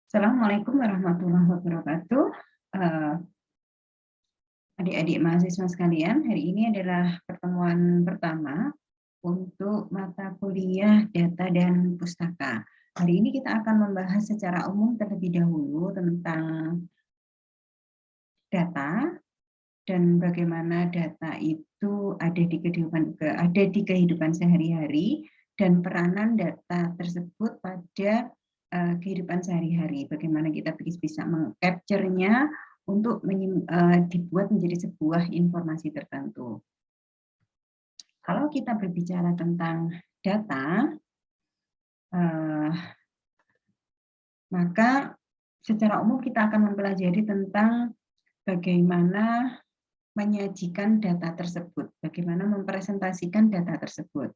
Assalamualaikum warahmatullahi wabarakatuh. Eh, Adik-adik mahasiswa sekalian, hari ini adalah pertemuan pertama untuk mata kuliah data dan pustaka. Hari ini kita akan membahas secara umum terlebih dahulu tentang data dan bagaimana data itu ada di kehidupan sehari-hari dan peranan data tersebut pada kehidupan sehari-hari. Bagaimana kita bisa mengcapture-nya untuk dibuat menjadi sebuah informasi tertentu. Kalau kita berbicara tentang data, maka secara umum kita akan mempelajari tentang bagaimana menyajikan data tersebut, bagaimana mempresentasikan data tersebut.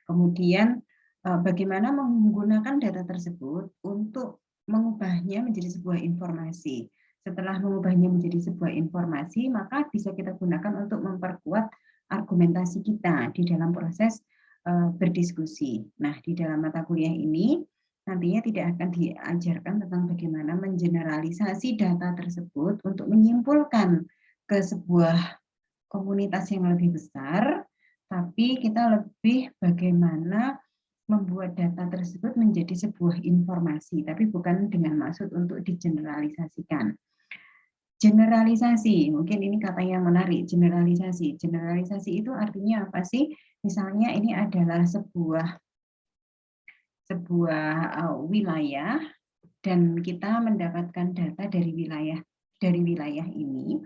Kemudian bagaimana menggunakan data tersebut untuk mengubahnya menjadi sebuah informasi. Setelah mengubahnya menjadi sebuah informasi, maka bisa kita gunakan untuk memperkuat argumentasi kita di dalam proses berdiskusi. Nah, di dalam mata kuliah ini nantinya tidak akan diajarkan tentang bagaimana mengeneralisasi data tersebut untuk menyimpulkan ke sebuah komunitas yang lebih besar, tapi kita lebih bagaimana membuat data tersebut menjadi sebuah informasi, tapi bukan dengan maksud untuk digeneralisasikan. Generalisasi, mungkin ini kata yang menarik, generalisasi. Generalisasi itu artinya apa sih? Misalnya ini adalah sebuah wilayah dan kita mendapatkan data dari wilayah ini.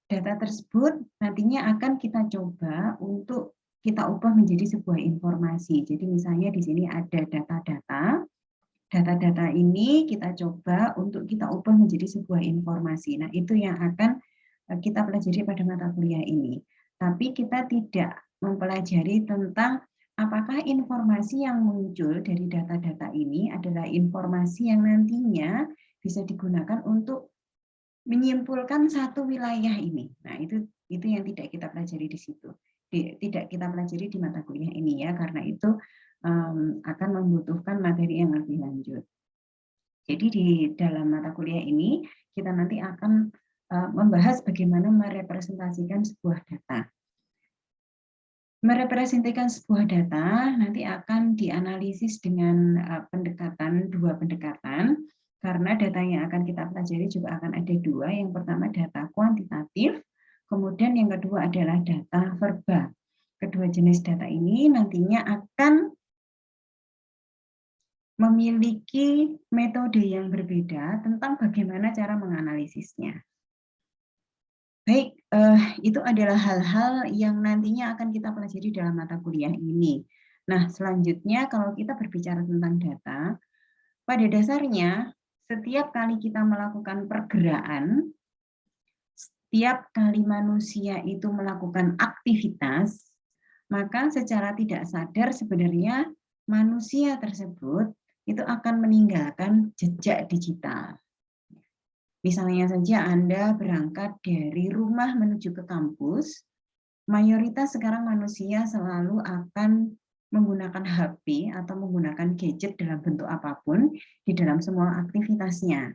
Data tersebut nantinya akan kita coba untuk kita ubah menjadi sebuah informasi. Jadi misalnya di sini ada data-data ini kita coba untuk kita ubah menjadi sebuah informasi. Nah, itu yang akan kita pelajari pada mata kuliah ini. Tapi kita tidak mempelajari tentang apakah informasi yang muncul dari data-data ini adalah informasi yang nantinya bisa digunakan untuk menyimpulkan satu wilayah ini. Nah, itu yang tidak kita pelajari di situ. Tidak kita pelajari di mata kuliah ini ya, karena itu akan membutuhkan materi yang lebih lanjut. Jadi di dalam mata kuliah ini kita nanti akan membahas bagaimana merepresentasikan sebuah data. Merepresentasikan sebuah data nanti akan dianalisis dengan dua pendekatan, karena data yang akan kita pelajari juga akan ada dua. Yang pertama data kuantitatif, kemudian yang kedua adalah data verba. Kedua jenis data ini nantinya akan memiliki metode yang berbeda tentang bagaimana cara menganalisisnya. Baik, itu adalah hal-hal yang nantinya akan kita pelajari dalam mata kuliah ini. Nah, selanjutnya kalau kita berbicara tentang data, pada dasarnya setiap kali kita melakukan pergerakan, setiap kali manusia itu melakukan aktivitas, maka secara tidak sadar sebenarnya manusia tersebut itu akan meninggalkan jejak digital. Misalnya saja Anda berangkat dari rumah menuju ke kampus, mayoritas sekarang manusia selalu akan menggunakan HP atau menggunakan gadget dalam bentuk apapun di dalam semua aktivitasnya.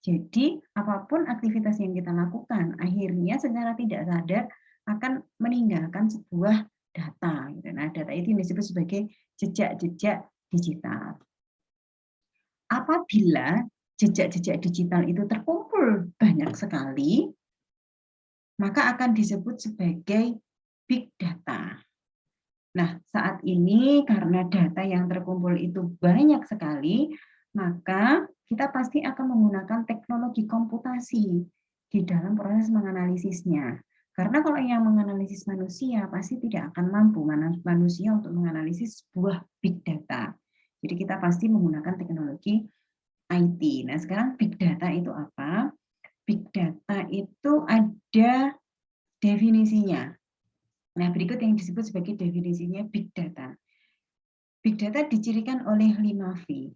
Jadi apapun aktivitas yang kita lakukan, akhirnya secara tidak sadar akan meninggalkan sebuah data. Nah, data itu disebut sebagai jejak-jejak digital. Apabila jejak-jejak digital itu terkumpul banyak sekali, maka akan disebut sebagai big data. Nah, saat ini karena data yang terkumpul itu banyak sekali, maka kita pasti akan menggunakan teknologi komputasi di dalam proses menganalisisnya. Karena kalau yang menganalisis manusia pasti tidak akan mampu manusia untuk menganalisis sebuah big data. Jadi kita pasti menggunakan teknologi IT. Nah, sekarang big data itu apa? Big data itu ada definisinya. Nah, berikut yang disebut sebagai definisinya big data. Big data dicirikan oleh 5V.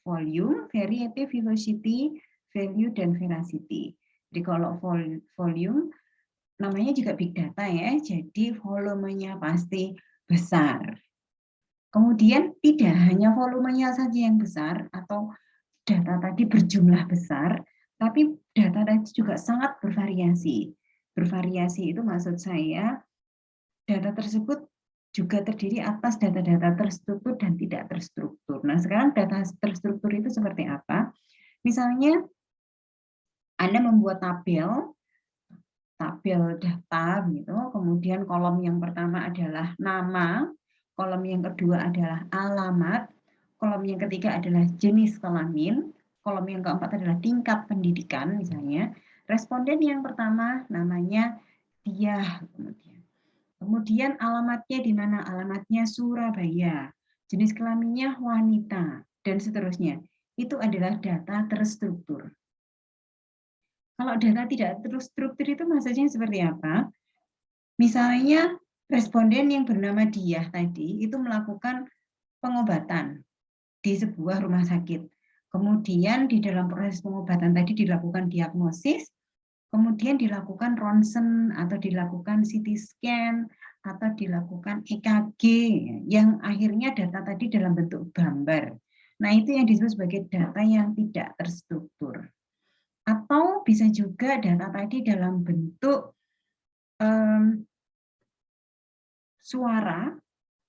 Volume, variety, velocity, value, dan veracity. Jadi kalau volume, namanya juga big data ya, jadi volumenya pasti besar. Kemudian tidak hanya volumenya saja yang besar atau data tadi berjumlah besar, tapi data tadi juga sangat bervariasi. Bervariasi itu maksud saya data tersebut juga terdiri atas data-data terstruktur dan tidak terstruktur. Nah, sekarang data terstruktur itu seperti apa? Misalnya, Anda membuat tabel data, gitu. Kemudian kolom yang pertama adalah nama, kolom yang kedua adalah alamat, kolom yang ketiga adalah jenis kelamin, kolom yang keempat adalah tingkat pendidikan, misalnya. Responden yang pertama namanya Diah, kemudian alamatnya di mana? Alamatnya Surabaya. Jenis kelaminnya wanita, dan seterusnya. Itu adalah data terstruktur. Kalau data tidak terstruktur itu maksudnya seperti apa? Misalnya responden yang bernama Diah tadi itu melakukan pengobatan di sebuah rumah sakit. Kemudian di dalam proses pengobatan tadi dilakukan diagnosis, kemudian dilakukan ronsen atau dilakukan CT scan atau dilakukan EKG yang akhirnya data tadi dalam bentuk gambar. Nah, itu yang disebut sebagai data yang tidak terstruktur. Atau bisa juga data tadi dalam bentuk suara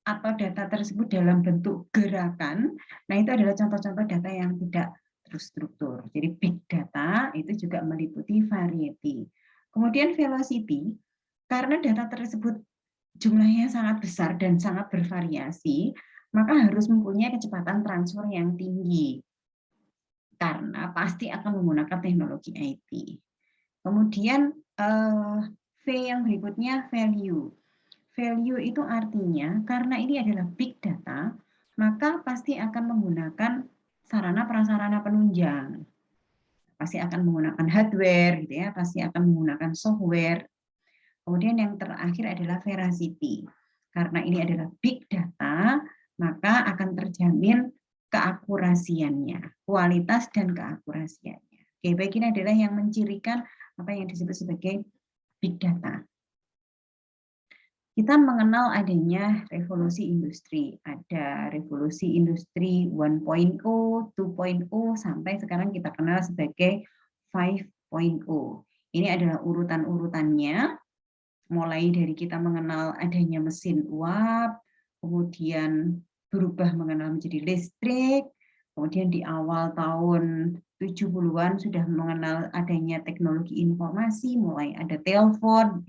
atau data tersebut dalam bentuk gerakan. Nah, itu adalah contoh-contoh data yang tidak terstruktur. Jadi big data itu juga meliputi variety. Kemudian velocity, karena data tersebut jumlahnya sangat besar dan sangat bervariasi, maka harus mempunyai kecepatan transfer yang tinggi. Karena pasti akan menggunakan teknologi IT. Kemudian V yang berikutnya value. Value itu artinya karena ini adalah big data, maka pasti akan menggunakan sarana prasarana penunjang. Pasti akan menggunakan hardware gitu ya, pasti akan menggunakan software. Kemudian yang terakhir adalah veracity. Karena ini adalah big data, maka akan terjamin keakurasiannya, kualitas dan keakurasiannya. Oke, baik, ini adalah yang mencirikan apa yang disebut sebagai big data. Kita mengenal adanya revolusi industri. Ada revolusi industri 1.0, 2.0, sampai sekarang kita kenal sebagai 5.0. Ini adalah urutan-urutannya, mulai dari kita mengenal adanya mesin uap, kemudian berubah mengenal menjadi listrik, kemudian di awal tahun 70-an sudah mengenal adanya teknologi informasi, mulai ada telepon,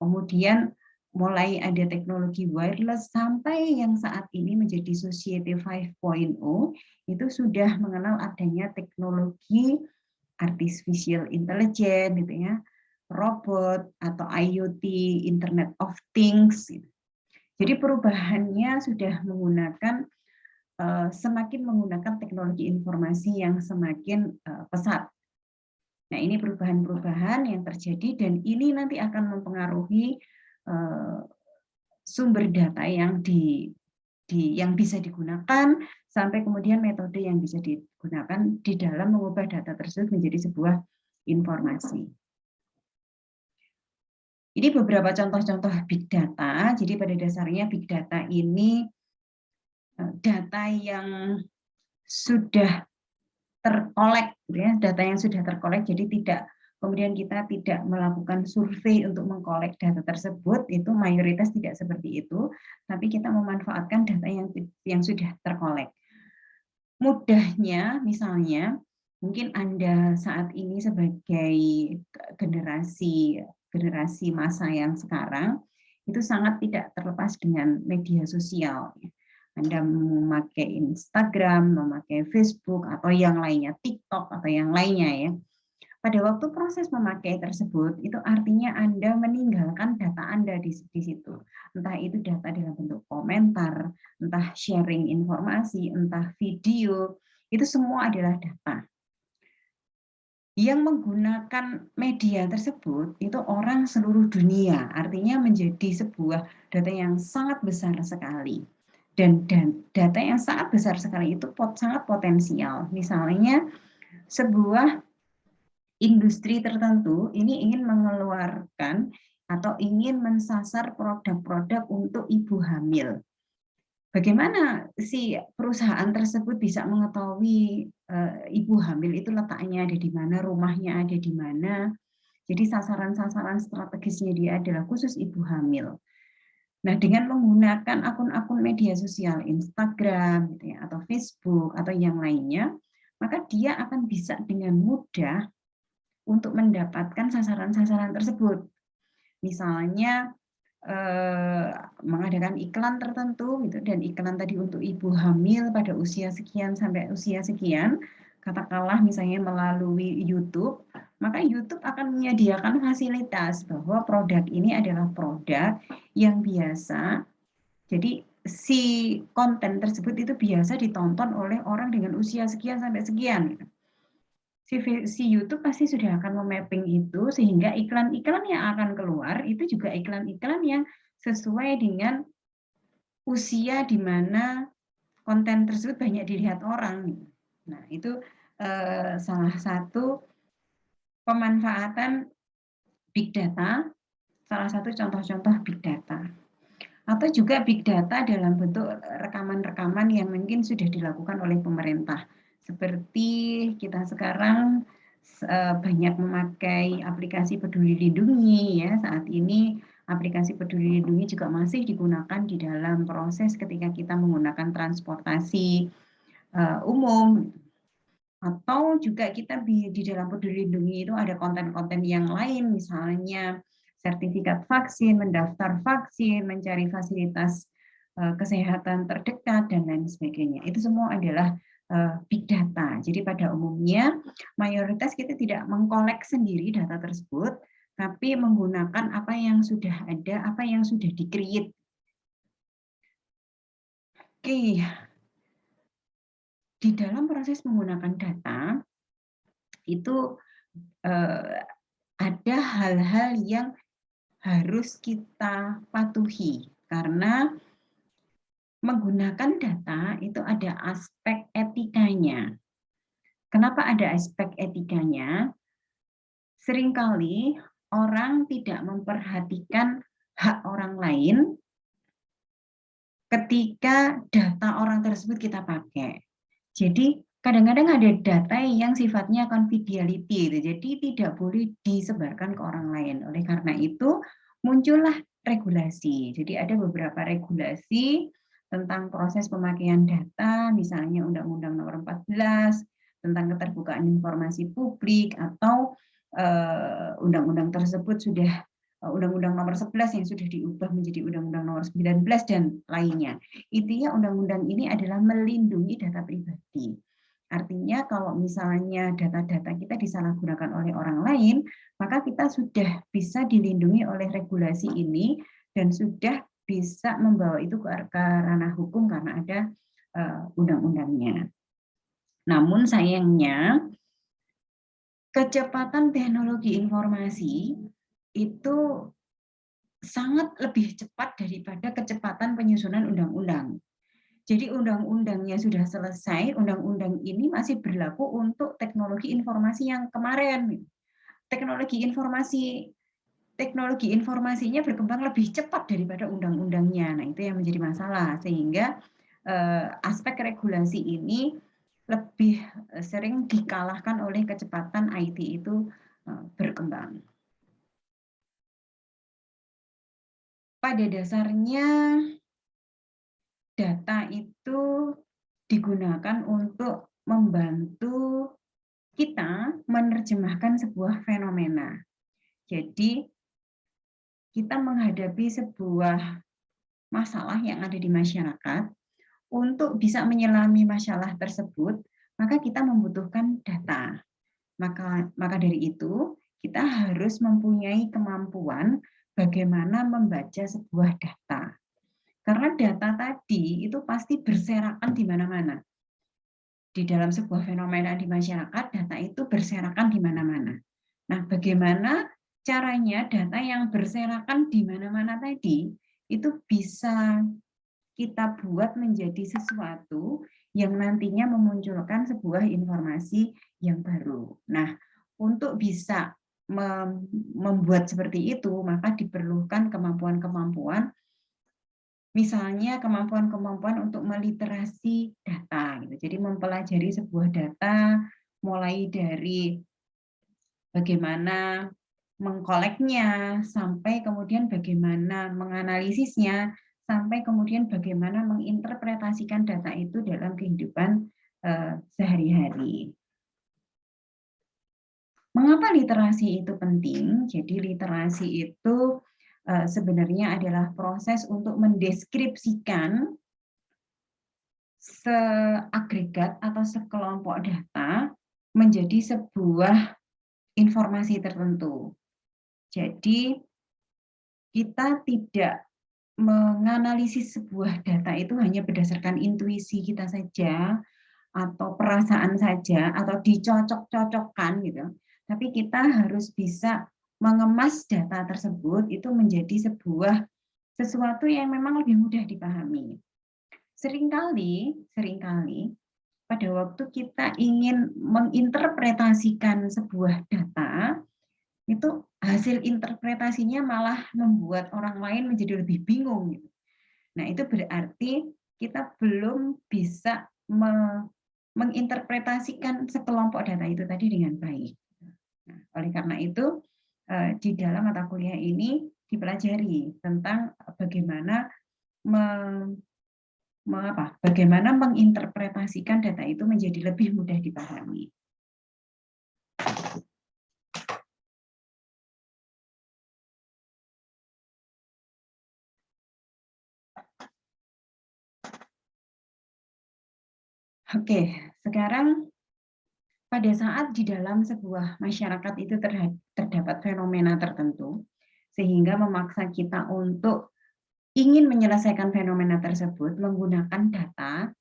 kemudian mulai ada teknologi wireless sampai yang saat ini menjadi Society 5.0 itu sudah mengenal adanya teknologi artificial intelligence gitu ya, robot atau IoT, Internet of Things. Jadi perubahannya sudah menggunakan semakin menggunakan teknologi informasi yang semakin pesat. Nah, ini perubahan-perubahan yang terjadi dan ini nanti akan mempengaruhi sumber data yang yang bisa digunakan sampai kemudian metode yang bisa digunakan di dalam mengubah data tersebut menjadi sebuah informasi. Ini beberapa contoh-contoh big data. Jadi pada dasarnya big data ini data yang sudah terkolek, ya, data yang sudah terkolek. Jadi tidak kemudian kita tidak melakukan survei untuk mengkolek data tersebut, itu mayoritas tidak seperti itu, tapi kita memanfaatkan data yang sudah terkolek. Mudahnya, misalnya, mungkin Anda saat ini sebagai generasi masa yang sekarang, itu sangat tidak terlepas dengan media sosial. Anda memakai Instagram, memakai Facebook, atau yang lainnya, TikTok, atau yang lainnya ya. Pada waktu proses memakai tersebut, itu artinya Anda meninggalkan data Anda di situ. Entah itu data dalam bentuk komentar, entah sharing informasi, entah video, itu semua adalah data. Yang menggunakan media tersebut, itu orang seluruh dunia, artinya menjadi sebuah data yang sangat besar sekali. Dan data yang sangat besar sekali itu sangat potensial. Misalnya sebuah industri tertentu ini ingin mengeluarkan atau ingin mensasar produk-produk untuk ibu hamil. Bagaimana si perusahaan tersebut bisa mengetahui ibu hamil itu letaknya ada di mana, rumahnya ada di mana. Jadi sasaran-sasaran strategisnya dia adalah khusus ibu hamil. Nah, dengan menggunakan akun-akun media sosial Instagram gitu ya, atau Facebook atau yang lainnya, maka dia akan bisa dengan mudah untuk mendapatkan sasaran-sasaran tersebut. Misalnya mengadakan iklan tertentu gitu, dan iklan tadi untuk ibu hamil pada usia sekian sampai usia sekian, katakanlah misalnya melalui YouTube, maka YouTube akan menyediakan fasilitas bahwa produk ini adalah produk yang biasa. Jadi si konten tersebut itu biasa ditonton oleh orang dengan usia sekian sampai sekian. Si YouTube pasti sudah akan memapping itu, sehingga iklan-iklan yang akan keluar itu juga iklan-iklan yang sesuai dengan usia di mana konten tersebut banyak dilihat orang. Nah, itu salah satu pemanfaatan big data, salah satu contoh-contoh big data. Atau juga big data dalam bentuk rekaman-rekaman yang mungkin sudah dilakukan oleh pemerintah. Seperti kita sekarang banyak memakai aplikasi Peduli Lindungi ya. Saat ini aplikasi Peduli Lindungi juga masih digunakan di dalam proses ketika kita menggunakan transportasi umum. Atau juga kita di dalam Peduli Lindungi itu ada konten-konten yang lain, misalnya sertifikat vaksin, mendaftar vaksin, mencari fasilitas kesehatan terdekat, dan lain sebagainya. Itu semua adalah big data. Jadi pada umumnya mayoritas kita tidak mengkolek sendiri data tersebut, tapi menggunakan apa yang sudah ada, apa yang sudah di-create. Oke, di dalam proses menggunakan data itu ada hal-hal yang harus kita patuhi, karena menggunakan data itu ada aspek etikanya. Kenapa ada aspek etikanya? Seringkali orang tidak memperhatikan hak orang lain ketika data orang tersebut kita pakai. Jadi kadang-kadang ada data yang sifatnya confidentiality, jadi tidak boleh disebarkan ke orang lain. Oleh karena itu muncullah regulasi. Jadi ada beberapa regulasi tentang proses pemakaian data, misalnya Undang-Undang Nomor 14 tentang keterbukaan informasi publik, atau undang-undang tersebut sudah Undang-Undang Nomor 11 yang sudah diubah menjadi Undang-Undang Nomor 19 dan lainnya. Intinya undang-undang ini adalah melindungi data pribadi. Artinya kalau misalnya data-data kita disalahgunakan oleh orang lain, maka kita sudah bisa dilindungi oleh regulasi ini dan sudah bisa membawa itu ke ranah hukum karena ada undang-undangnya. Namun sayangnya kecepatan teknologi informasi itu sangat lebih cepat daripada kecepatan penyusunan undang-undang. Jadi undang-undangnya sudah selesai, undang-undang ini masih berlaku untuk teknologi informasi yang kemarin. Teknologi informasinya berkembang lebih cepat daripada undang-undangnya. Nah, itu yang menjadi masalah, sehingga aspek regulasi ini lebih sering dikalahkan oleh kecepatan IT itu berkembang. Pada dasarnya data itu digunakan untuk membantu kita menerjemahkan sebuah fenomena. Jadi kita menghadapi sebuah masalah yang ada di masyarakat, untuk bisa menyelami masalah tersebut, maka kita membutuhkan data. Maka dari itu, kita harus mempunyai kemampuan bagaimana membaca sebuah data. Karena data tadi itu pasti berserakan di mana-mana. Di dalam sebuah fenomena di masyarakat, data itu berserakan di mana-mana. Nah, bagaimana caranya data yang berserakan di mana-mana tadi itu bisa kita buat menjadi sesuatu yang nantinya memunculkan sebuah informasi yang baru. Nah, untuk bisa membuat seperti itu, maka diperlukan kemampuan-kemampuan Misalnya kemampuan-kemampuan untuk meliterasi data, gitu. Jadi mempelajari sebuah data, mulai dari bagaimana mengkoleknya, sampai kemudian bagaimana menganalisisnya, sampai kemudian bagaimana menginterpretasikan data itu dalam kehidupan sehari-hari. Mengapa literasi itu penting? Jadi literasi itu sebenarnya adalah proses untuk mendeskripsikan seagregat atau sekelompok data menjadi sebuah informasi tertentu. Jadi kita tidak menganalisis sebuah data itu hanya berdasarkan intuisi kita saja atau perasaan saja atau dicocok-cocokkan gitu. Tapi kita harus bisa mengemas data tersebut itu menjadi sesuatu yang memang lebih mudah dipahami. Seringkali pada waktu kita ingin menginterpretasikan sebuah data, itu hasil interpretasinya malah membuat orang lain menjadi lebih bingung. Gitu. Nah, itu berarti kita belum bisa menginterpretasikan sekelompok data itu tadi dengan baik. Nah, oleh karena itu, di dalam mata kuliah ini dipelajari tentang bagaimana bagaimana menginterpretasikan data itu menjadi lebih mudah dipahami. Oke, sekarang pada saat di dalam sebuah masyarakat itu terdapat fenomena tertentu, sehingga memaksa kita untuk ingin menyelesaikan fenomena tersebut menggunakan data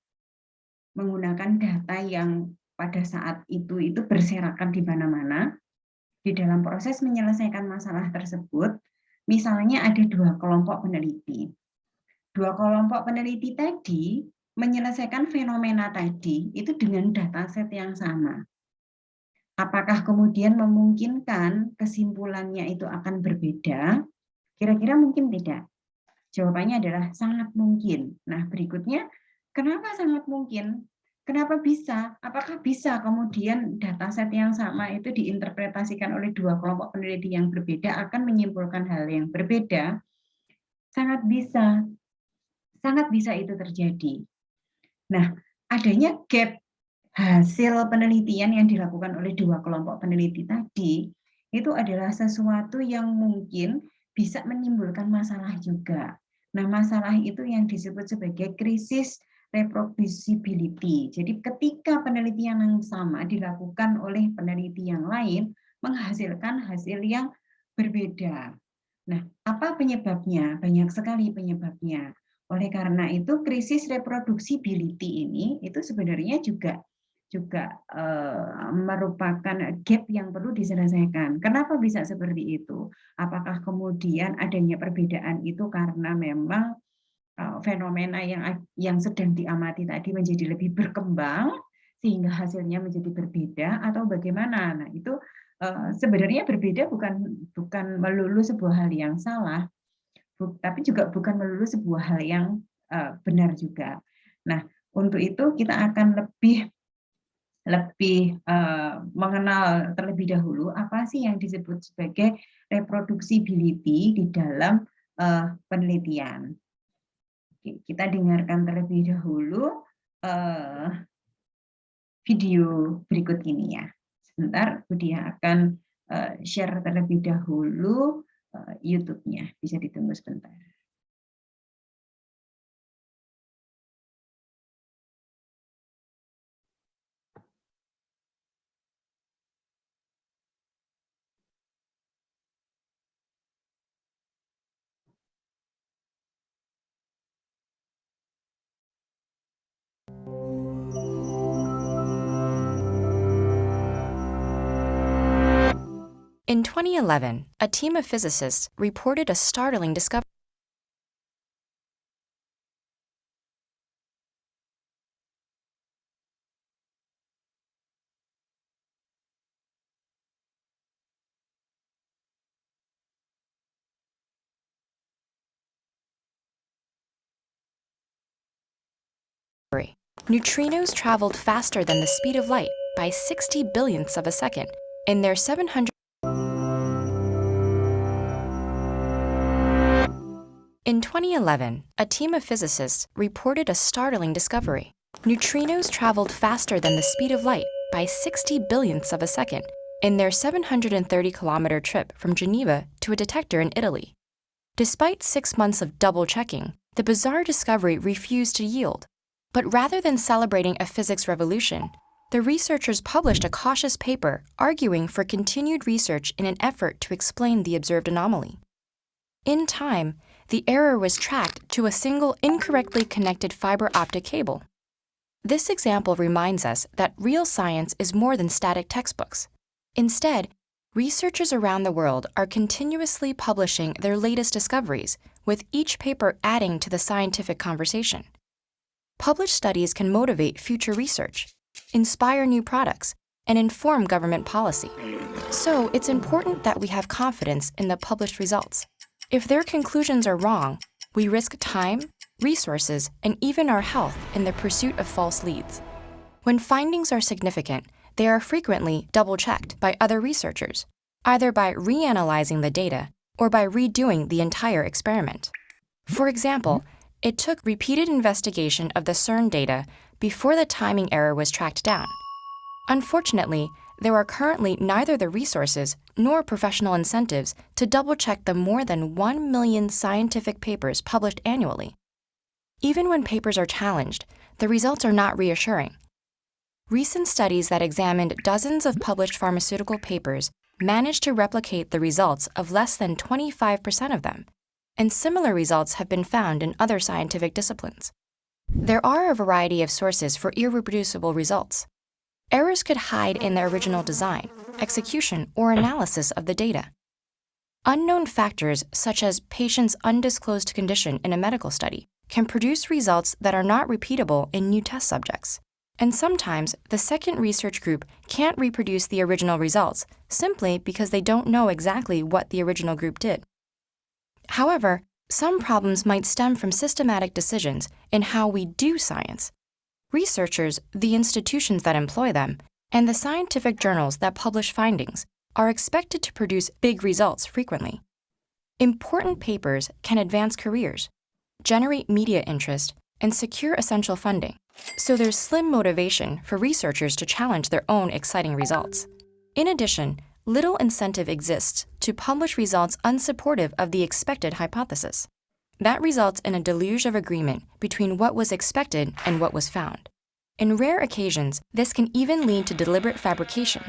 yang pada saat itu berserakan di mana-mana. Di dalam proses menyelesaikan masalah tersebut, misalnya ada dua kelompok peneliti. Dua kelompok peneliti tadi menyelesaikan fenomena tadi itu dengan dataset yang sama. Apakah kemudian memungkinkan kesimpulannya itu akan berbeda? Kira-kira mungkin tidak. Jawabannya adalah sangat mungkin. Nah, berikutnya, kenapa sangat mungkin? Kenapa bisa? Apakah bisa kemudian dataset yang sama itu diinterpretasikan oleh dua kelompok peneliti yang berbeda akan menyimpulkan hal yang berbeda? Sangat bisa. Sangat bisa itu terjadi. Nah, adanya gap hasil penelitian yang dilakukan oleh dua kelompok peneliti tadi itu adalah sesuatu yang mungkin bisa menimbulkan masalah juga. Nah, masalah itu yang disebut sebagai krisis reproducibility. Jadi ketika penelitian yang sama dilakukan oleh peneliti yang lain menghasilkan hasil yang berbeda. Nah, apa penyebabnya? Banyak sekali penyebabnya. Oleh karena itu, krisis reproducibility ini itu sebenarnya juga merupakan gap yang perlu diselesaikan. Kenapa bisa seperti itu? Apakah kemudian adanya perbedaan itu karena memang fenomena yang sedang diamati tadi menjadi lebih berkembang sehingga hasilnya menjadi berbeda atau bagaimana? Nah, itu sebenarnya berbeda bukan melulu sebuah hal yang salah, tapi juga bukan melulu sebuah hal yang benar juga. Nah, untuk itu kita akan lebih mengenal terlebih dahulu apa sih yang disebut sebagai reproducibility di dalam penelitian. Oke, kita dengarkan terlebih dahulu video berikut ini ya. Sebentar, Budia akan share terlebih dahulu YouTube-nya. Bisa ditunggu sebentar. In 2011, a team of physicists reported a startling discovery. Neutrinos traveled faster than the speed of light by 60 billionths of a second in their 700. In 2011, a team of physicists reported a startling discovery. Neutrinos traveled faster than the speed of light by 60 billionths of a second in their 730-kilometer trip from Geneva to a detector in Italy. Despite 6 months of double-checking, the bizarre discovery refused to yield. But rather than celebrating a physics revolution, the researchers published a cautious paper arguing for continued research in an effort to explain the observed anomaly. In time, the error was tracked to a single incorrectly connected fiber optic cable. This example reminds us that real science is more than static textbooks. Instead, researchers around the world are continuously publishing their latest discoveries, with each paper adding to the scientific conversation. Published studies can motivate future research, inspire new products, and inform government policy. So it's important that we have confidence in the published results. If their conclusions are wrong, we risk time, resources, and even our health in the pursuit of false leads. When findings are significant, they are frequently double-checked by other researchers, either by reanalyzing the data or by redoing the entire experiment. For example, it took repeated investigation of the CERN data before the timing error was tracked down. Unfortunately, there are currently neither the resources nor professional incentives to double-check the more than 1 million scientific papers published annually. Even when papers are challenged, the results are not reassuring. Recent studies that examined dozens of published pharmaceutical papers managed to replicate the results of less than 25% of them, and similar results have been found in other scientific disciplines. There are a variety of sources for irreproducible results. Errors could hide in the original design, execution, or analysis of the data. Unknown factors such as patients' undisclosed condition in a medical study can produce results that are not repeatable in new test subjects. And sometimes the second research group can't reproduce the original results simply because they don't know exactly what the original group did. However, some problems might stem from systematic decisions in how we do science. Researchers, the institutions that employ them, and the scientific journals that publish findings are expected to produce big results frequently. Important papers can advance careers, generate media interest, and secure essential funding, so there's slim motivation for researchers to challenge their own exciting results. In addition, little incentive exists to publish results unsupportive of the expected hypothesis. That results in a deluge of agreement between what was expected and what was found. In rare occasions, this can even lead to deliberate fabrication,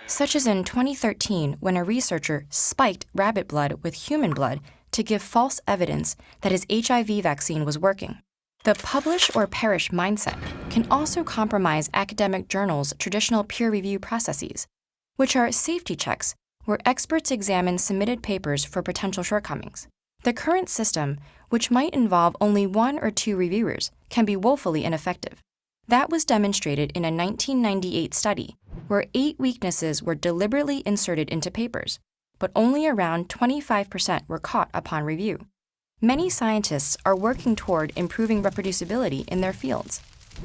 such as in 2013 when a researcher spiked rabbit blood with human blood to give false evidence that his HIV vaccine was working. The publish or perish mindset can also compromise academic journals' traditional peer review processes, which are safety checks where experts examine submitted papers for potential shortcomings. The current system, which might involve only 1 or 2 reviewers, can be woefully ineffective. That was demonstrated in a 1998 study where 8 weaknesses were deliberately inserted into papers, but only around 25% were caught upon review. Many scientists are working toward improving reproducibility in their fields.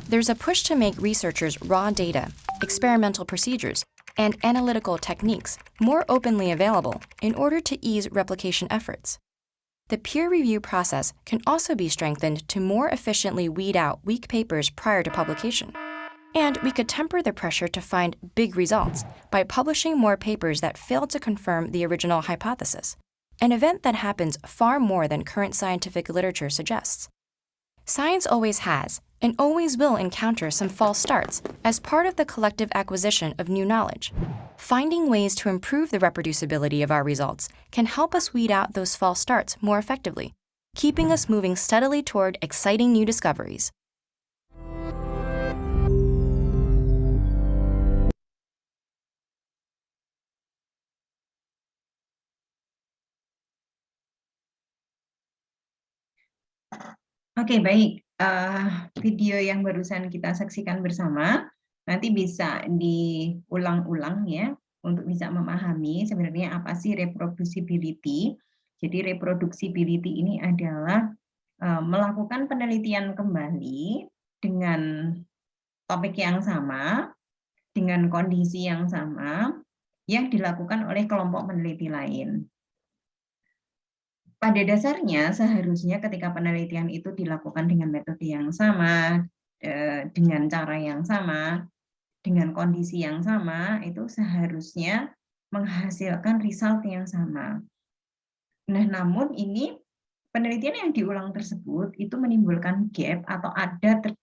There's a push to make researchers' raw data, experimental procedures, and analytical techniques more openly available in order to ease replication efforts. The peer review process can also be strengthened to more efficiently weed out weak papers prior to publication. And we could temper the pressure to find big results by publishing more papers that fail to confirm the original hypothesis, an event that happens far more than current scientific literature suggests. Science always has and always will encounter some false starts as part of the collective acquisition of new knowledge. Finding ways to improve the reproducibility of our results can help us weed out those false starts more effectively, keeping us moving steadily toward exciting new discoveries. Oke, baik. Video yang barusan kita saksikan bersama nanti bisa diulang-ulang ya untuk bisa memahami sebenarnya apa sih reproducibility. Jadi reproducibility ini adalah melakukan penelitian kembali dengan topik yang sama, dengan kondisi yang sama, yang dilakukan oleh kelompok peneliti lain. Pada dasarnya, seharusnya ketika penelitian itu dilakukan dengan metode yang sama, dengan cara yang sama, dengan kondisi yang sama, itu seharusnya menghasilkan result yang sama. Nah, namun ini penelitian yang diulang tersebut itu menimbulkan gap atau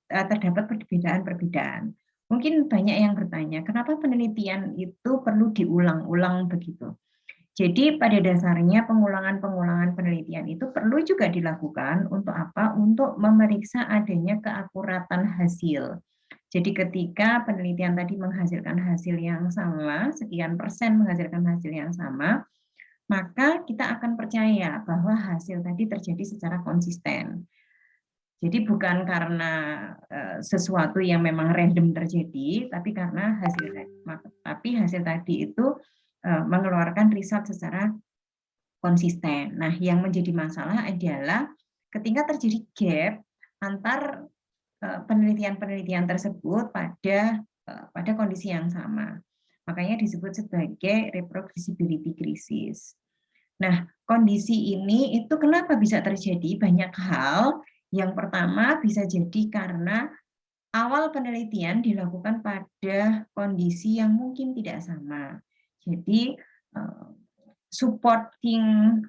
terdapat perbedaan-perbedaan. Mungkin banyak yang bertanya, kenapa penelitian itu perlu diulang-ulang begitu? Jadi pada dasarnya pengulangan-pengulangan penelitian itu perlu juga dilakukan untuk apa? Untuk memeriksa adanya keakuratan hasil. Jadi ketika penelitian tadi menghasilkan hasil yang sama, sekian persen menghasilkan hasil yang sama, maka kita akan percaya bahwa hasil tadi terjadi secara konsisten. Jadi bukan karena sesuatu yang memang random terjadi, tapi karena hasil tadi itu mengeluarkan result secara konsisten. Nah, yang menjadi masalah adalah ketika terjadi gap antar penelitian-penelitian tersebut pada kondisi yang sama. Makanya disebut sebagai reproducibility crisis. Nah, kondisi ini itu kenapa bisa terjadi? Banyak hal. Yang pertama bisa jadi karena awal penelitian dilakukan pada kondisi yang mungkin tidak sama. Jadi supporting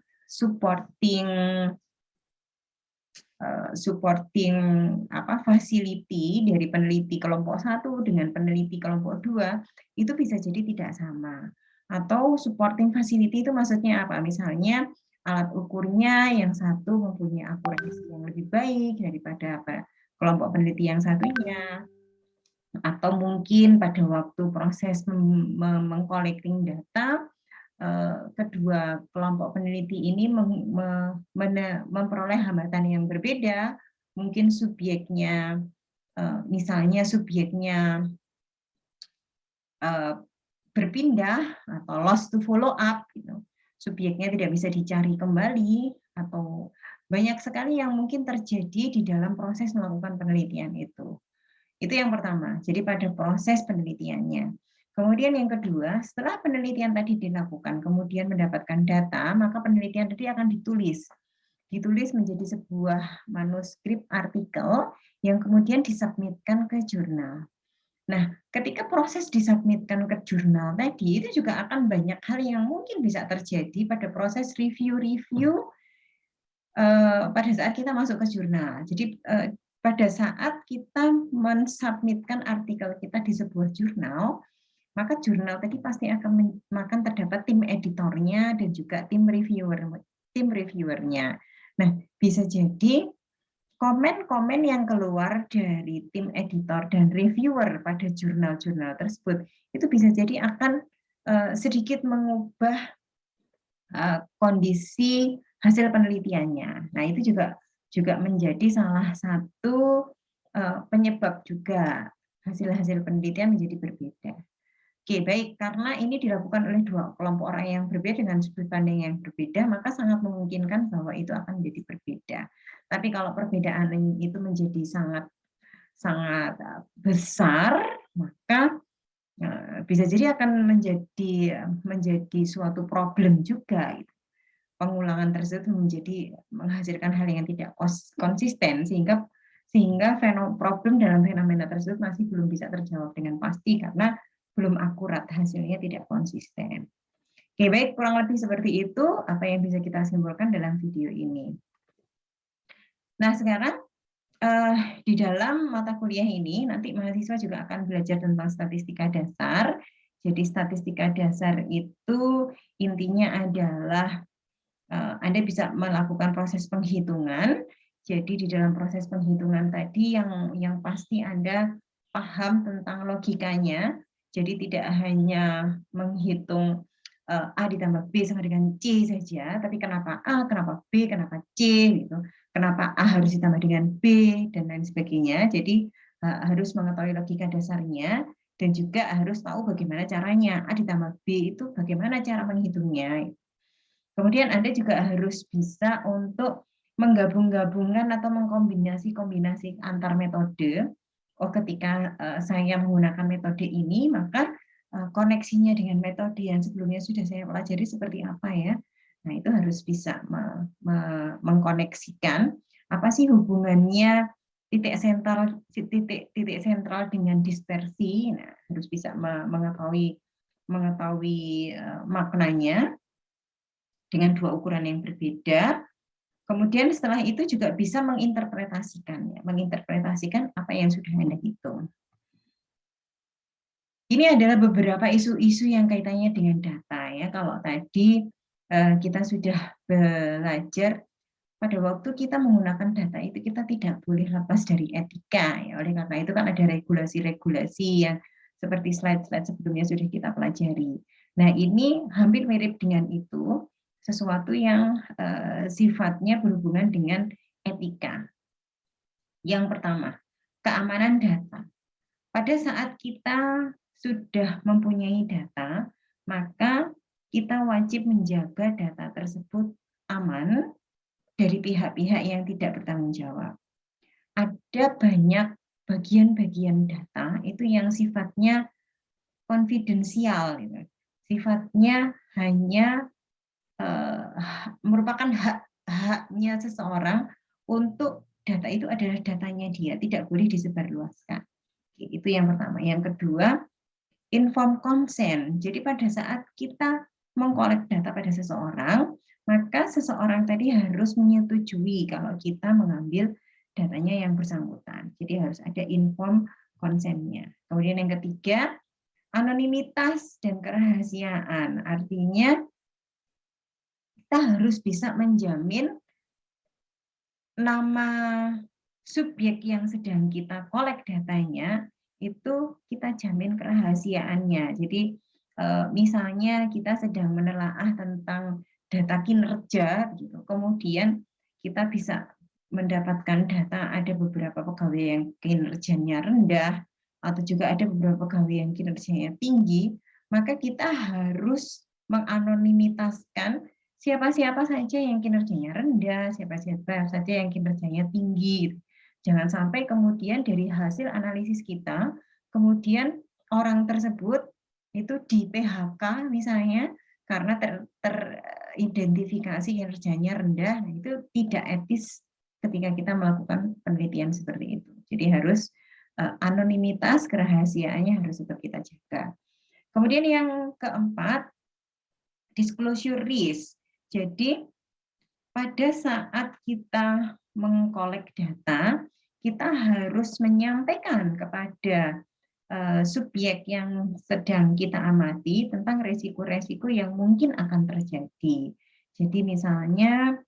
facility dari peneliti kelompok 1 dengan peneliti kelompok 2 itu bisa jadi tidak sama. Atau supporting facility itu maksudnya apa? Misalnya alat ukurnya yang satu mempunyai akurasi yang lebih baik daripada kelompok peneliti yang satunya, atau mungkin pada waktu proses mengcollecting data kedua kelompok peneliti ini memperoleh hambatan yang berbeda, mungkin subjeknya misalnya subjeknya berpindah atau lost to follow up gitu. Subjeknya tidak bisa dicari kembali atau banyak sekali yang mungkin terjadi di dalam proses melakukan penelitian itu. Itu yang pertama. Jadi pada proses penelitiannya. Kemudian yang kedua, setelah penelitian tadi dilakukan, kemudian mendapatkan data, maka penelitian tadi akan ditulis. Ditulis menjadi sebuah manuskrip artikel yang kemudian disubmitkan ke jurnal. Nah, ketika proses disubmitkan ke jurnal tadi, itu juga akan banyak hal yang mungkin bisa terjadi pada proses review-review pada saat kita masuk ke jurnal. Jadi pada saat kita mensubmitkan artikel kita di sebuah jurnal, maka jurnal tadi pasti akan terdapat tim editornya dan juga tim reviewernya. Nah, bisa jadi komen-komen yang keluar dari tim editor dan reviewer pada jurnal-jurnal tersebut itu bisa jadi akan sedikit mengubah kondisi hasil penelitiannya. Nah, itu juga menjadi salah satu penyebab juga hasil-hasil penelitian menjadi berbeda. Oke, baik. Karena ini dilakukan oleh dua kelompok orang yang berbeda dengan sudut pandang yang berbeda, maka sangat memungkinkan bahwa itu akan menjadi berbeda. Tapi kalau perbedaan itu menjadi sangat besar, maka bisa jadi akan menjadi suatu problem juga. Pengulangan tersebut menghasilkan hal yang tidak konsisten sehingga problem dalam fenomena tersebut masih belum bisa terjawab dengan pasti karena belum akurat, hasilnya tidak konsisten. Oke, baik, kurang lebih seperti itu apa yang bisa kita simpulkan dalam video ini. Nah, sekarang di dalam mata kuliah ini nanti mahasiswa juga akan belajar tentang statistika dasar. Jadi statistika dasar itu intinya adalah Anda bisa melakukan proses penghitungan. Jadi di dalam proses penghitungan tadi yang pasti Anda paham tentang logikanya. Jadi tidak hanya menghitung A ditambah B sama dengan C saja, tapi kenapa A, kenapa B, kenapa C, gitu. Kenapa A harus ditambah dengan B, dan lain sebagainya. Jadi harus mengetahui logika dasarnya, dan juga harus tahu bagaimana caranya. A ditambah B itu bagaimana cara menghitungnya. Kemudian Anda juga harus bisa untuk menggabung-gabungkan atau mengkombinasi-kombinasi antar metode. oh ketika saya menggunakan metode ini, maka koneksinya dengan metode yang sebelumnya sudah saya pelajari seperti apa ya. Nah, itu harus bisa mengkoneksikan apa sih hubungannya titik sentral dengan dispersi. Nah, harus bisa mengetahui maknanya dengan dua ukuran yang berbeda. Kemudian setelah itu juga bisa menginterpretasikan apa yang sudah Anda hitung. Ini adalah beberapa isu-isu yang kaitannya dengan data ya. Kalau tadi kita sudah belajar pada waktu kita menggunakan data itu kita tidak boleh lepas dari etika ya. Oleh karena itu kan ada regulasi-regulasi yang seperti slide-slide sebelumnya sudah kita pelajari. Nah, ini hampir mirip dengan itu, sesuatu yang sifatnya berhubungan dengan etika. Yang pertama, keamanan data. Pada saat kita sudah mempunyai data, maka kita wajib menjaga data tersebut aman dari pihak-pihak yang tidak bertanggung jawab. Ada banyak bagian-bagian data itu yang sifatnya konfidensial, gitu. Sifatnya hanya merupakan haknya seseorang untuk data itu adalah datanya dia, tidak boleh disebarluaskan. Itu yang pertama. Yang kedua, informed consent. Jadi pada saat kita mengkolek data pada seseorang, maka seseorang tadi harus menyetujui kalau kita mengambil datanya yang bersangkutan. Jadi harus ada informed consent-nya. Kemudian yang ketiga, anonimitas dan kerahasiaan. Artinya kita harus bisa menjamin nama subjek yang sedang kita kolek datanya itu kita jamin kerahasiaannya. Jadi misalnya kita sedang menelaah tentang data kinerja, gitu. Kemudian kita bisa mendapatkan data ada beberapa pegawai yang kinerjanya rendah atau juga ada beberapa pegawai yang kinerjanya tinggi, maka kita harus menganonimitaskan siapa-siapa saja yang kinerjanya rendah, siapa-siapa saja yang kinerjanya tinggi. Jangan sampai kemudian dari hasil analisis kita, kemudian orang tersebut itu di PHK misalnya karena teridentifikasi kinerjanya rendah, nah itu tidak etis ketika kita melakukan penelitian seperti itu. Jadi harus anonimitas, kerahasiaannya harus tetap kita jaga. Kemudian yang keempat, disclosure risk. Jadi pada saat kita mengkolek data, kita harus menyampaikan kepada subjek yang sedang kita amati tentang resiko-resiko yang mungkin akan terjadi. Jadi misalnya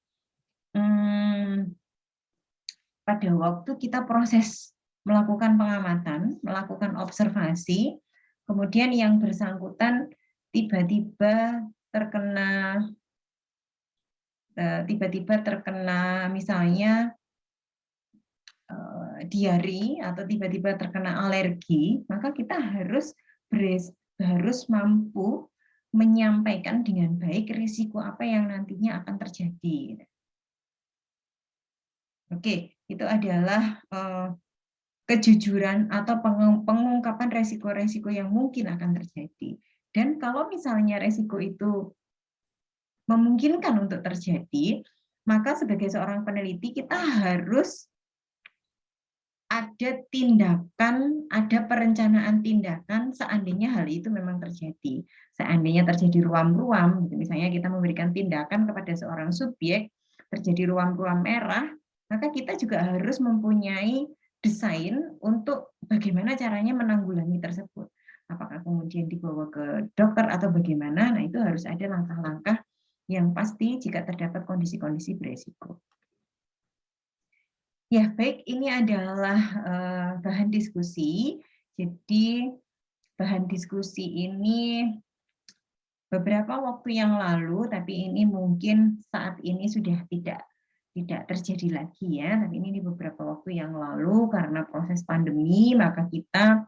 pada waktu kita proses melakukan pengamatan, melakukan observasi, kemudian yang bersangkutan tiba-tiba terkena misalnya diare atau tiba-tiba terkena alergi, maka kita harus mampu menyampaikan dengan baik risiko apa yang nantinya akan terjadi. Oke, itu adalah kejujuran atau pengungkapan resiko-resiko yang mungkin akan terjadi. Dan kalau misalnya resiko itu memungkinkan untuk terjadi, maka sebagai seorang peneliti kita harus ada tindakan, ada perencanaan tindakan seandainya hal itu memang terjadi. Seandainya terjadi ruam-ruam, misalnya kita memberikan tindakan kepada seorang subjek, terjadi ruam-ruam merah, maka kita juga harus mempunyai desain untuk bagaimana caranya menanggulangi tersebut. Apakah kemudian dibawa ke dokter atau bagaimana, nah itu harus ada langkah-langkah yang pasti jika terdapat kondisi-kondisi beresiko. Ya, baik, ini adalah bahan diskusi. Jadi, bahan diskusi ini beberapa waktu yang lalu, tapi ini mungkin saat ini sudah tidak terjadi lagi ya. Tapi ini beberapa waktu yang lalu karena proses pandemi, maka kita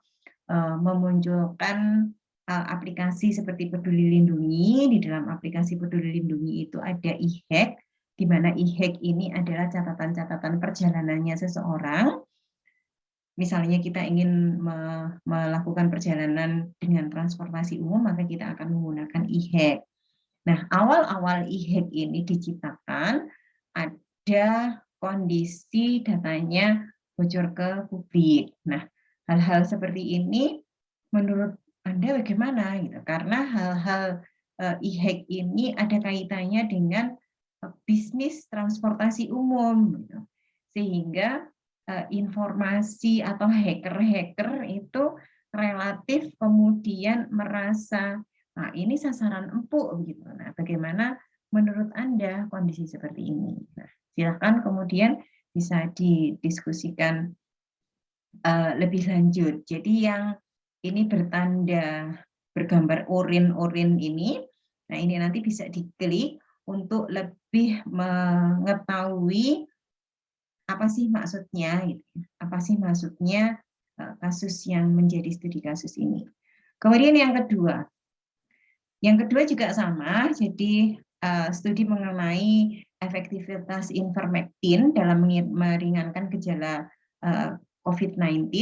memunculkan aplikasi seperti Peduli Lindungi. Di dalam aplikasi Peduli Lindungi itu ada e-hack, di mana e-hack ini adalah catatan-catatan perjalanannya seseorang misalnya kita ingin melakukan perjalanan dengan transportasi umum, maka kita akan menggunakan e-hack. Nah, awal-awal e-hack ini diciptakan, ada kondisi datanya bocor ke publik. Nah, hal-hal seperti ini menurut Anda bagaimana? Gitu. Karena hal-hal e-hack ini ada kaitannya dengan bisnis transportasi umum, gitu. Sehingga informasi atau hacker-hacker itu relatif kemudian merasa, nah ini sasaran empuk, gitu. Nah, bagaimana menurut Anda kondisi seperti ini? Nah, silakan kemudian bisa didiskusikan lebih lanjut. Jadi yang ini bertanda bergambar orin-orin ini, nah ini nanti bisa diklik untuk lebih mengetahui apa sih maksudnya, gitu. Apa sih maksudnya kasus yang menjadi studi kasus ini. Kemudian yang kedua juga sama, jadi studi mengenai efektivitas ivermectin dalam meringankan gejala COVID-19.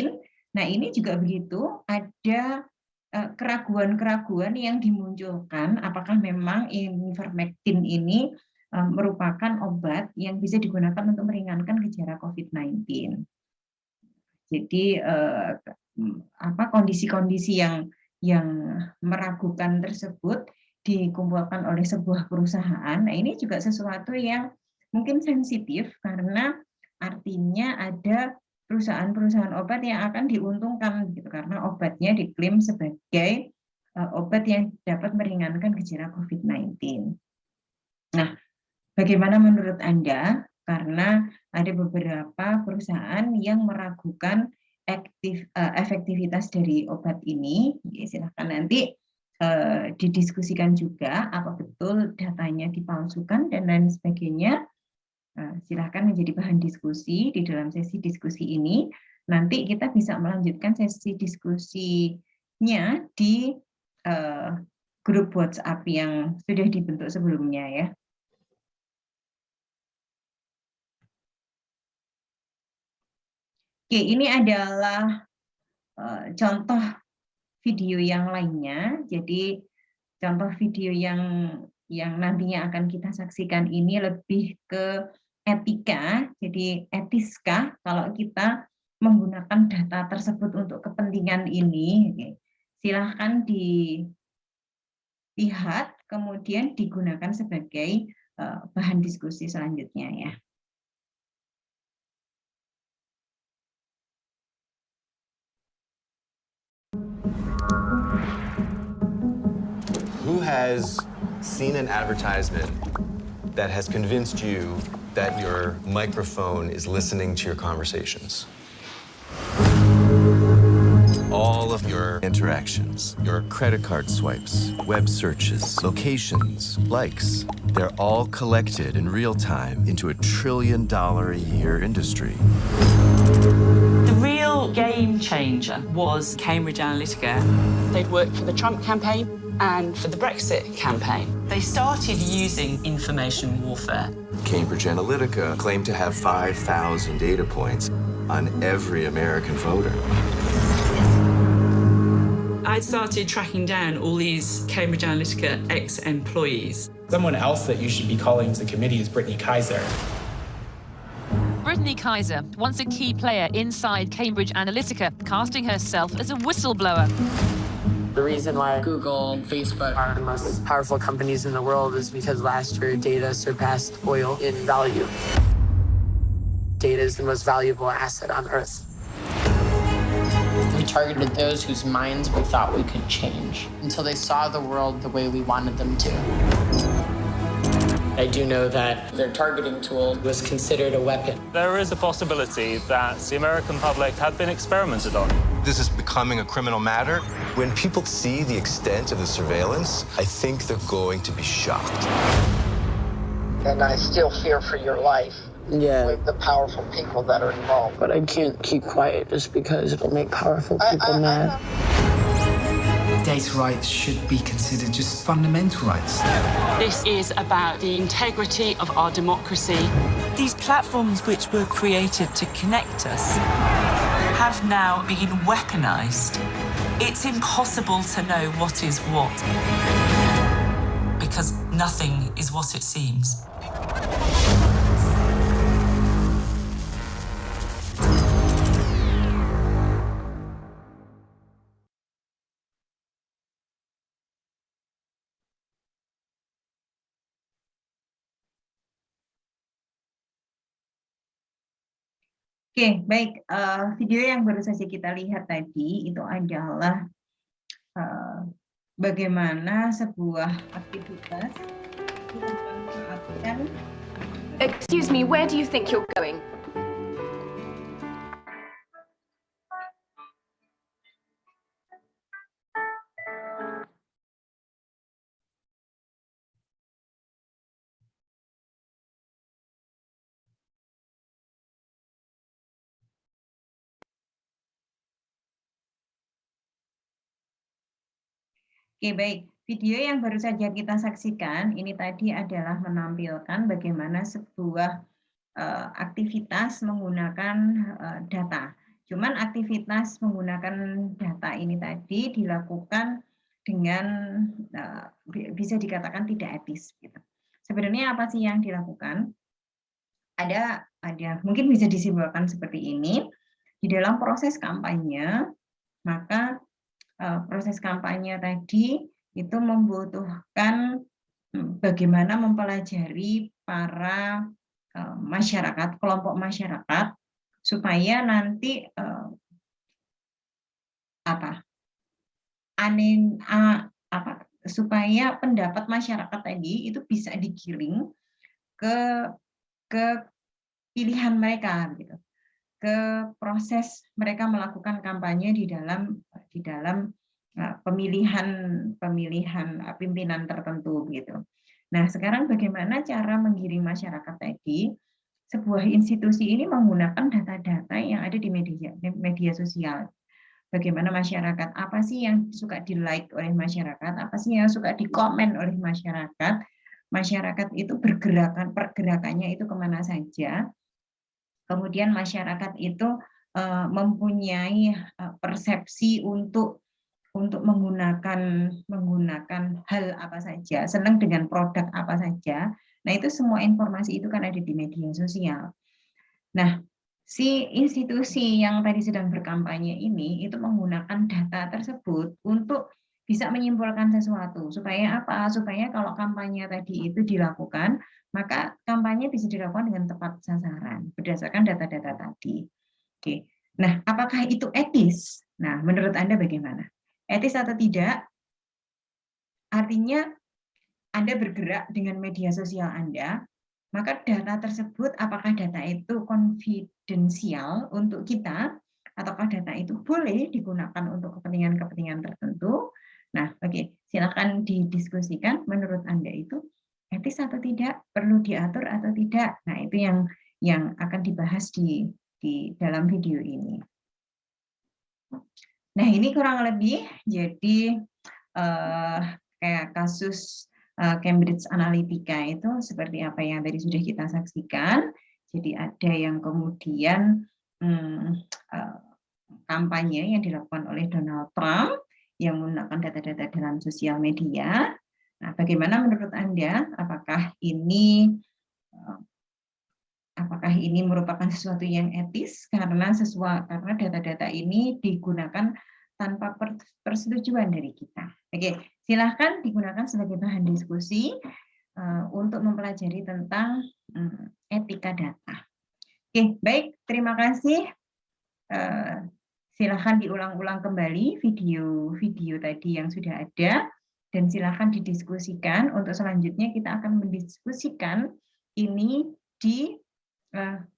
Nah, ini juga begitu, ada keraguan-keraguan yang dimunculkan apakah memang ivermectin ini merupakan obat yang bisa digunakan untuk meringankan gejala COVID-19. Jadi kondisi-kondisi yang meragukan tersebut dikumpulkan oleh sebuah perusahaan. Nah, ini juga sesuatu yang mungkin sensitif karena artinya ada perusahaan-perusahaan obat yang akan diuntungkan gitu karena obatnya diklaim sebagai obat yang dapat meringankan gejala COVID-19. Nah, bagaimana menurut Anda? Karena ada beberapa perusahaan yang meragukan efektivitas dari obat ini. Silakan nanti didiskusikan juga apa betul datanya dipalsukan dan lain sebagainya. Silakan menjadi bahan diskusi di dalam sesi diskusi ini. Nanti kita bisa melanjutkan sesi diskusinya di grup WhatsApp yang sudah dibentuk sebelumnya ya. Oke, ini adalah contoh video yang lainnya. Jadi contoh video yang nantinya akan kita saksikan ini lebih ke etika. Jadi etiskah kalau kita menggunakan data tersebut untuk kepentingan ini? Silahkan dilihat, kemudian digunakan sebagai bahan diskusi selanjutnya ya. Who has seen an advertisement that has convinced you that your microphone is listening to your conversations? All of your interactions, your credit card swipes, web searches, locations, likes, they're all collected in real time into a $1 trillion a year industry. The real game changer was Cambridge Analytica. They'd worked for the Trump campaign and for the Brexit campaign. They started using information warfare. Cambridge Analytica claimed to have 5,000 data points on every American voter. I started tracking down all these Cambridge Analytica ex-employees. Someone else that you should be calling to the committee is Brittany Kaiser. Brittany Kaiser, once a key player inside Cambridge Analytica, casting herself as a whistleblower. The reason why Google and Facebook are the most powerful companies in the world is because last year data surpassed oil in value. Data is the most valuable asset on Earth. We targeted those whose minds we thought we could change until they saw the world the way we wanted them to. I do know that their targeting tool was considered a weapon. There is a possibility that the American public have been experimented on. This is becoming a criminal matter. When people see the extent of the surveillance, I think they're going to be shocked. And I still fear for your life. Yeah. With the powerful people that are involved. But I can't keep quiet just because it'll make powerful people mad. Data rights should be considered just fundamental rights. This is about the integrity of our democracy. These platforms which were created to connect us have now been weaponized. It's impossible to know what is what, because nothing is what it seems. Oke, baik. Video yang baru saja kita lihat tadi itu adalah bagaimana sebuah aktivitas itu memanfaatkan. Excuse me, where do you think you're going? Oke, baik. Video yang baru saja kita saksikan ini tadi adalah menampilkan bagaimana sebuah aktivitas menggunakan data. Cuman aktivitas menggunakan data ini tadi dilakukan dengan bisa dikatakan tidak etis. Gitu. Sebenarnya apa sih yang dilakukan? Ada mungkin bisa disimpulkan seperti ini. Di dalam proses kampanye, maka proses kampanye tadi itu membutuhkan bagaimana mempelajari para masyarakat, kelompok masyarakat, supaya nanti supaya pendapat masyarakat tadi itu bisa digiring ke pilihan mereka, gitu, ke proses mereka melakukan kampanye di dalam pemilihan pimpinan tertentu, gitu. Nah, sekarang bagaimana cara menggiring masyarakat tadi? Sebuah institusi ini menggunakan data-data yang ada di media sosial. Bagaimana masyarakat, apa sih yang suka di-like oleh masyarakat, apa sih yang suka di-komen oleh masyarakat, masyarakat itu pergerakannya itu kemana saja, kemudian masyarakat itu mempunyai persepsi untuk menggunakan hal apa saja, senang dengan produk apa saja. Nah, itu semua informasi itu kan ada di media sosial. Nah, si institusi yang tadi sedang berkampanye ini itu menggunakan data tersebut untuk bisa menyimpulkan sesuatu. Supaya apa? Supaya kalau kampanye tadi itu dilakukan, maka kampanye bisa dilakukan dengan tepat sasaran berdasarkan data-data tadi. Oke. Nah, apakah itu etis? Nah, menurut Anda bagaimana? Etis atau tidak? Artinya Anda bergerak dengan media sosial Anda, maka data tersebut apakah data itu konfidensial untuk kita, ataukah data itu boleh digunakan untuk kepentingan-kepentingan tertentu? Nah, oke, silakan didiskusikan menurut Anda itu etis atau tidak, perlu diatur atau tidak. Nah, itu yang akan dibahas di dalam video ini. Nah, ini kurang lebih jadi kayak kasus Cambridge Analytica itu seperti apa yang tadi sudah kita saksikan. Jadi ada yang kemudian kampanye yang dilakukan oleh Donald Trump yang menggunakan data-data dalam sosial media. Nah, bagaimana menurut Anda? Apakah ini merupakan sesuatu yang etis karena data-data ini digunakan tanpa persetujuan dari kita? Oke, silahkan digunakan sebagai bahan diskusi untuk mempelajari tentang etika data. Oke, baik, terima kasih. Silahkan diulang-ulang kembali video tadi yang sudah ada, dan silahkan didiskusikan. Untuk selanjutnya kita akan mendiskusikan ini di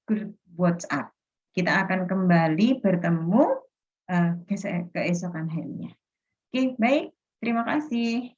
grup WhatsApp. Kita akan kembali bertemu keesokan harinya. Oke, baik. Terima kasih.